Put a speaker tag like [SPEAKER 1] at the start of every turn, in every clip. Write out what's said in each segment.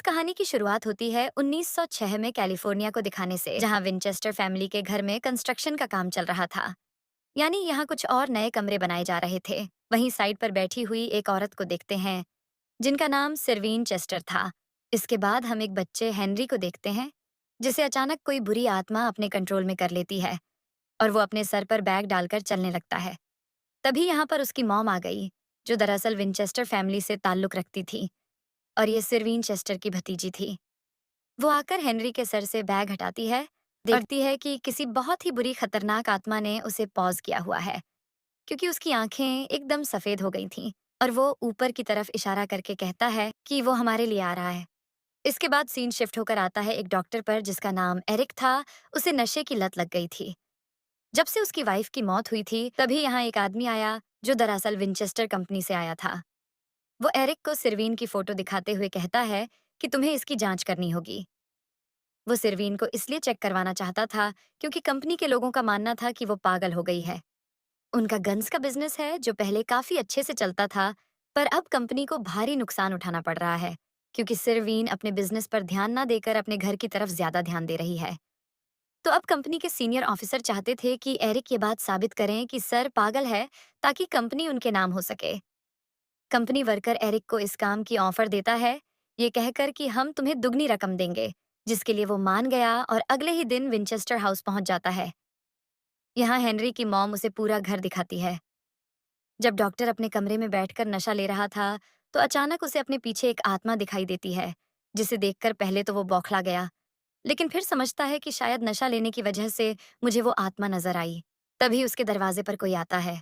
[SPEAKER 1] कहानी की शुरुआत होती है 1906 में कैलिफोर्निया को दिखाने से, जहां विंचेस्टर फैमिली के घर में कंस्ट्रक्शन का काम चल रहा था। यानी यहाँ कुछ और नए कमरे बनाए जा रहे थे। वहीं साइड पर बैठी हुई एक औरत को देखते हैं जिनका नाम सिरवीन चेस्टर था। इसके बाद हम एक बच्चे हेनरी को देखते हैं जिसे अचानक कोई बुरी आत्मा अपने कंट्रोल में कर लेती है और वो अपने सर पर बैग डालकर चलने लगता है। तभी यहाँ पर उसकी मॉम आ गई, जो दरअसल विंचेस्टर फैमिली से ताल्लुक रखती थी और ये सिरवीन चेस्टर की भतीजी थी। वो आकर हेनरी के सर से बैग हटाती है, देखती है कि किसी बहुत ही बुरी खतरनाक आत्मा ने उसे पॉज किया हुआ है, क्योंकि उसकी आंखें एकदम सफेद हो गई थीं और वो ऊपर की तरफ इशारा करके कहता है कि वो हमारे लिए आ रहा है। इसके बाद सीन शिफ्ट होकर आता है एक डॉक्टर पर जिसका नाम एरिक था। उसे नशे की लत लग गई थी। जब से उसकी वाइफ की मौत हुई थी, तभी यहाँ एक आदमी आया जो दरअसल विंचेस्टर कंपनी से आया था। वो एरिक को सिरवीन की फोटो दिखाते हुए कहता है कि तुम्हें इसकी जांच करनी होगी। वो सिरवीन को इसलिए चेक करवाना चाहता था क्योंकि कंपनी के लोगों का मानना था कि वो पागल हो गई है। उनका गन्स का बिजनेस है जो पहले काफी अच्छे से चलता था, पर अब कंपनी को भारी नुकसान उठाना पड़ रहा है क्योंकि सिरवीन अपने बिजनेस पर ध्यान ना देकर अपने घर की तरफ ज्यादा ध्यान दे रही है। तो अब कंपनी के सीनियर ऑफिसर चाहते थे कि एरिक ये बात साबित करें कि सर पागल है, ताकि कंपनी उनके नाम हो सके। कंपनी वर्कर एरिक को इस काम की ऑफर देता है, ये कहकर कि हम तुम्हें दुगनी रकम देंगे, जिसके लिए वो मान गया और अगले ही दिन विंचेस्टर हाउस पहुंच जाता है। यहाँ हेनरी की मॉम उसे पूरा घर दिखाती है। जब डॉक्टर अपने कमरे में बैठकर नशा ले रहा था, तो अचानक उसे अपने पीछे एक आत्मा दिखाई देती है, जिसे देखकर पहले तो वो बौखला गया, लेकिन फिर समझता है कि शायद नशा लेने की वजह से मुझे वो आत्मा नजर आई। तभी उसके दरवाजे पर कोई आता है।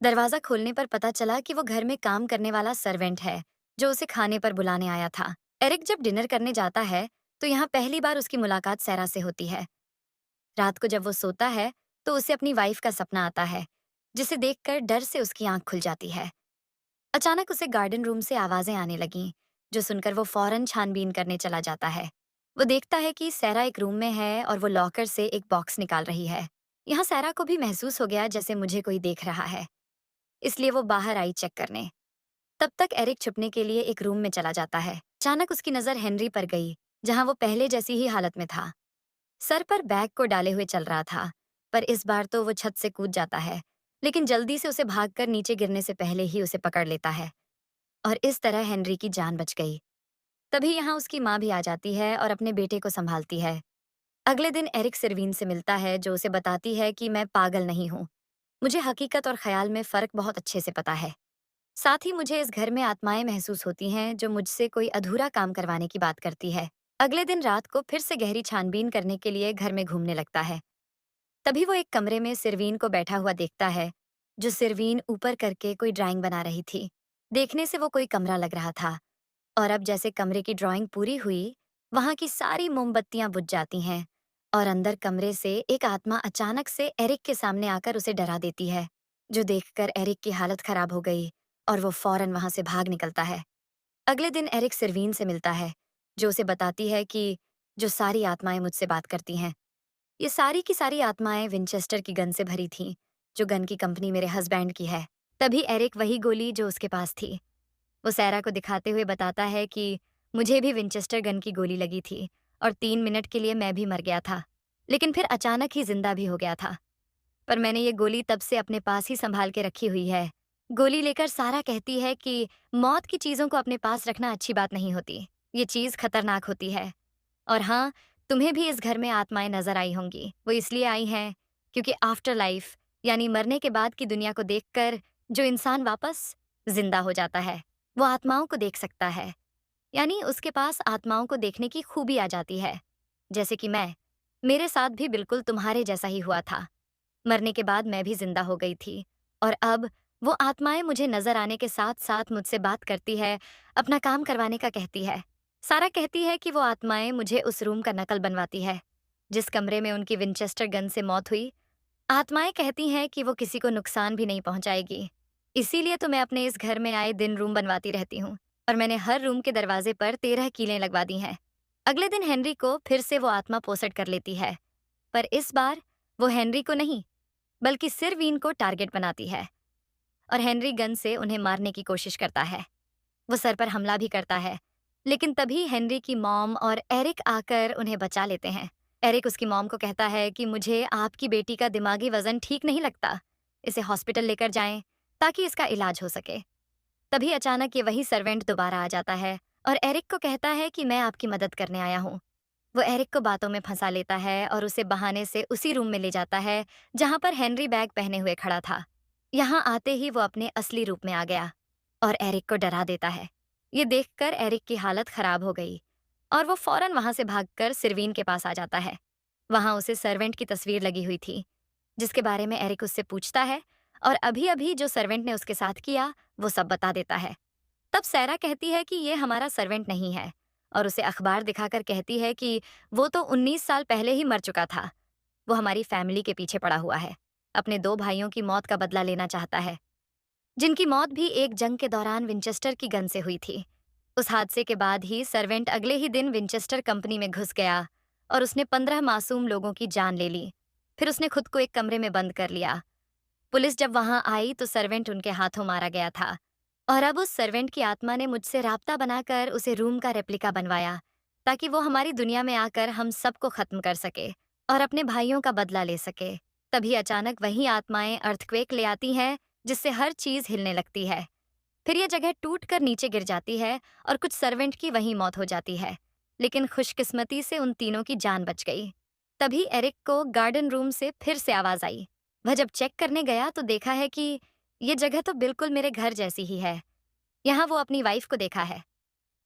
[SPEAKER 1] दरवाजा खोलने पर पता चला कि वो घर में काम करने वाला सर्वेंट है, जो उसे खाने पर बुलाने आया था। एरिक जब डिनर करने जाता है, तो यहाँ पहली बार उसकी मुलाकात सैरा से होती है। रात को जब वो सोता है, तो उसे अपनी वाइफ का सपना आता है, जिसे देखकर डर से उसकी आंख खुल जाती है। अचानक उसे गार्डन रूम से आवाजें आने लगीं, जो सुनकर वो फौरन छानबीन करने चला जाता है। वो देखता है कि सैरा एक रूम में है और वो लॉकर से एक बॉक्स निकाल रही है। यहाँ सैरा को भी महसूस हो गया जैसे मुझे कोई देख रहा है, इसलिए वो बाहर आई चेक करने। तब तक एरिक छुपने के लिए एक रूम में चला जाता है। अचानक उसकी नजर हेनरी पर गई, जहां वो पहले जैसी ही हालत में था। सर पर बैग को डाले हुए चल रहा था, पर इस बार तो वो छत से कूद जाता है, लेकिन जल्दी से उसे भागकर नीचे गिरने से पहले ही उसे पकड़ लेता है और इस तरह हेनरी की जान बच गई। तभी यहाँ उसकी माँ भी आ जाती है और अपने बेटे को संभालती है। अगले दिन एरिक सिरवीन से मिलता है, जो उसे बताती है कि मैं पागल नहीं हूँ, मुझे हकीकत और ख्याल में फर्क बहुत अच्छे से पता है। साथ ही मुझे इस घर में आत्माएं महसूस होती हैं जो मुझसे कोई अधूरा काम करवाने की बात करती है। अगले दिन रात को फिर से गहरी छानबीन करने के लिए घर में घूमने लगता है। तभी वो एक कमरे में सिरवीन को बैठा हुआ देखता है, जो सिरवीन ऊपर करके कोई ड्राइंग बना रही थी। देखने से वो कोई कमरा लग रहा था, और अब जैसे कमरे की ड्राइंग पूरी हुई, वहां की सारी मोमबत्तियां बुझ जाती हैं और अंदर कमरे से एक आत्मा अचानक से एरिक के सामने आकर उसे डरा देती है, जो देखकर एरिक की हालत खराब हो गई और वो फौरन वहां से भाग निकलता है। अगले दिन एरिक सिरवीन से मिलता है, जो उसे बताती है कि जो सारी आत्माएं मुझसे बात करती हैं, ये सारी की सारी आत्माएं विंचेस्टर की गन से भरी थीं, जो गन की कंपनी मेरे हस्बैंड की है। तभी एरिक वही गोली जो उसके पास थी, वो सैरा को दिखाते हुए बताता है कि मुझे भी विंचेस्टर गन की गोली लगी थी और 3 मिनट के लिए मैं भी मर गया था, लेकिन फिर अचानक ही जिंदा भी हो गया था। पर मैंने ये गोली तब से अपने पास ही संभाल के रखी हुई है। गोली लेकर सारा कहती है कि मौत की चीजों को अपने पास रखना अच्छी बात नहीं होती, ये चीज खतरनाक होती है। और हाँ, तुम्हें भी इस घर में आत्माएं नजर आई होंगी। वो इसलिए आई हैं क्योंकि आफ्टर लाइफ, यानी मरने के बाद की दुनिया को देखकर जो इंसान वापस जिंदा हो जाता है, वो आत्माओं को देख सकता है। यानी उसके पास आत्माओं को देखने की खूबी आ जाती है। जैसे कि मेरे साथ भी बिल्कुल तुम्हारे जैसा ही हुआ था। मरने के बाद मैं भी जिंदा हो गई थी, और अब वो आत्माएं मुझे नजर आने के साथ साथ मुझसे बात करती है, अपना काम करवाने का कहती है। सारा कहती है कि वो आत्माएं मुझे उस रूम का नकल बनवाती है जिस कमरे में उनकी विंचेस्टर गन से मौत हुई। आत्माएं कहती हैं कि वो किसी को नुकसान भी नहीं पहुंचाएगी, इसीलिए तो मैं अपने इस घर में आए दिन रूम बनवाती रहती हूँ, और मैंने हर रूम के दरवाजे पर 13 कीलें लगवा दी हैं। अगले दिन हेनरी को फिर से वो आत्मा पोसट कर लेती है, पर इस बार वो हेनरी को नहीं, बल्कि सिरवीन को टारगेट बनाती है, और हेनरी गन से उन्हें मारने की कोशिश करता है। वो सर पर हमला भी करता है, लेकिन तभी हेनरी की मॉम और एरिक आकर उन्हें बचा लेते हैं। एरिक उसकी मॉम को कहता है कि मुझे आपकी बेटी का दिमागी वजन ठीक नहीं लगता, इसे हॉस्पिटल लेकर जाएं ताकि इसका इलाज हो सके। तभी अचानक ये वही सर्वेंट दोबारा आ जाता है और एरिक को कहता है कि मैं आपकी मदद करने आया हूँ। वो एरिक को बातों में फंसा लेता है और उसे बहाने से उसी रूम में ले जाता है जहां पर हेनरी बैग पहने हुए खड़ा था। यहाँ आते ही वो अपने असली रूप में आ गया और एरिक को डरा देता है। ये देखकर एरिक की हालत खराब हो गई और वो फौरन वहां से भागकर सिरवीन के पास आ जाता है। वहां उसे सर्वेंट की तस्वीर लगी हुई थी जिसके बारे में एरिक उससे पूछता है और अभी अभी जो सर्वेंट ने उसके साथ किया वो सब बता देता है। तब सैरा कहती है कि ये हमारा सर्वेंट नहीं है और उसे अखबार दिखाकर कहती है कि वो तो 19 साल पहले ही मर चुका था। वो हमारी फैमिली के पीछे पड़ा हुआ है, अपने 2 भाइयों की मौत का बदला लेना चाहता है, जिनकी मौत भी एक जंग के दौरान विंचेस्टर की गन से हुई थी। उस हादसे के बाद ही सर्वेंट अगले ही दिन विंचेस्टर कंपनी में घुस गया और उसने 15 मासूम लोगों की जान ले ली। फिर उसने खुद को एक कमरे में बंद कर लिया। पुलिस जब वहां आई तो सर्वेंट उनके हाथों मारा गया था और अब उस सर्वेंट की आत्मा ने मुझसे राब्ता बनाकर उसे रूम का रेप्लिका बनवाया ताकि वो हमारी दुनिया में आकर हम सबको खत्म कर सके और अपने भाइयों का बदला ले सके। तभी अचानक वही आत्माएं अर्थक्वेक ले आती हैं जिससे हर चीज हिलने लगती है। फिर यह जगह टूट कर नीचे गिर जाती है और कुछ सर्वेंट की वहीं मौत हो जाती है, लेकिन खुशकिस्मती से उन तीनों की जान बच गई। तभी एरिक को गार्डन रूम से फिर से आवाज आई। वह जब चेक करने गया तो देखा है कि ये जगह तो बिल्कुल मेरे घर जैसी ही है। यहाँ वो अपनी वाइफ को देखा है।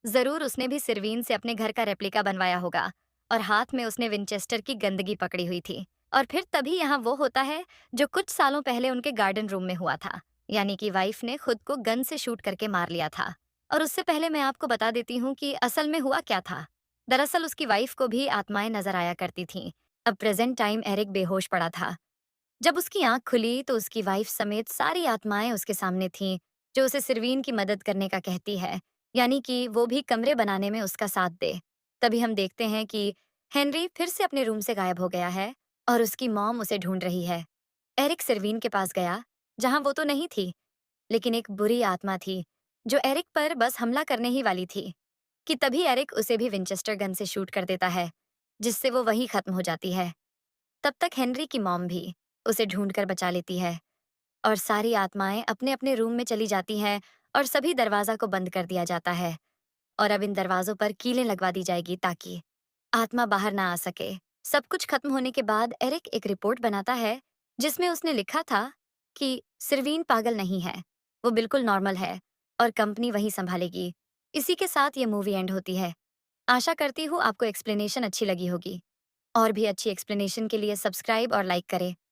[SPEAKER 1] जरूर उसने भी सिरवीन से अपने घर का रेप्लिका बनवाया होगा और हाथ में उसने विंचेस्टर की गंदगी पकड़ी हुई थी। और फिर तभी यहाँ वो होता है जो कुछ सालों पहले उनके गार्डन रूम में हुआ था, यानी कि वाइफ ने खुद को गन से शूट करके मार लिया था। और उससे पहले मैं आपको बता देती हूँ कि असल में हुआ क्या था। दरअसल उसकी वाइफ को भी आत्माएं नजर आया करती थीं। अब प्रेजेंट टाइम एरिक बेहोश पड़ा था। जब उसकी आंख खुली तो उसकी वाइफ समेत सारी आत्माएं उसके सामने थीं, जो उसे सिरवीन की मदद करने का कहती है, यानी कि वो भी कमरे बनाने में उसका साथ दे। तभी हम देखते हैं कि हेनरी फिर से अपने रूम से गायब हो गया है और उसकी मॉम उसे ढूंढ रही है। एरिक सिरवीन के पास गया, जहां वो तो नहीं थी, लेकिन एक बुरी आत्मा थी जो एरिक पर बस हमला करने ही वाली थी कि तभी एरिक उसे भी विंचेस्टर गन से शूट कर देता है, जिससे वो वहीं खत्म हो जाती है। तब तक हेनरी की मॉम भी उसे ढूंढकर बचा लेती है और सारी आत्माएं अपने अपने रूम में चली जाती हैं और सभी दरवाजा को बंद कर दिया जाता है और अब इन दरवाजों पर कीलें लगवा दी जाएगी ताकि आत्मा बाहर ना आ सके। सब कुछ खत्म होने के बाद एरिक एक रिपोर्ट बनाता है जिसमें उसने लिखा था कि सिरवीन पागल नहीं है, वो बिल्कुल नॉर्मल है और कंपनी वही संभालेगी। इसी के साथ ये मूवी एंड होती है। आशा करती हूँ आपको एक्सप्लेनेशन अच्छी लगी होगी। और भी अच्छी एक्सप्लेनेशन के लिए सब्सक्राइब और लाइक करें।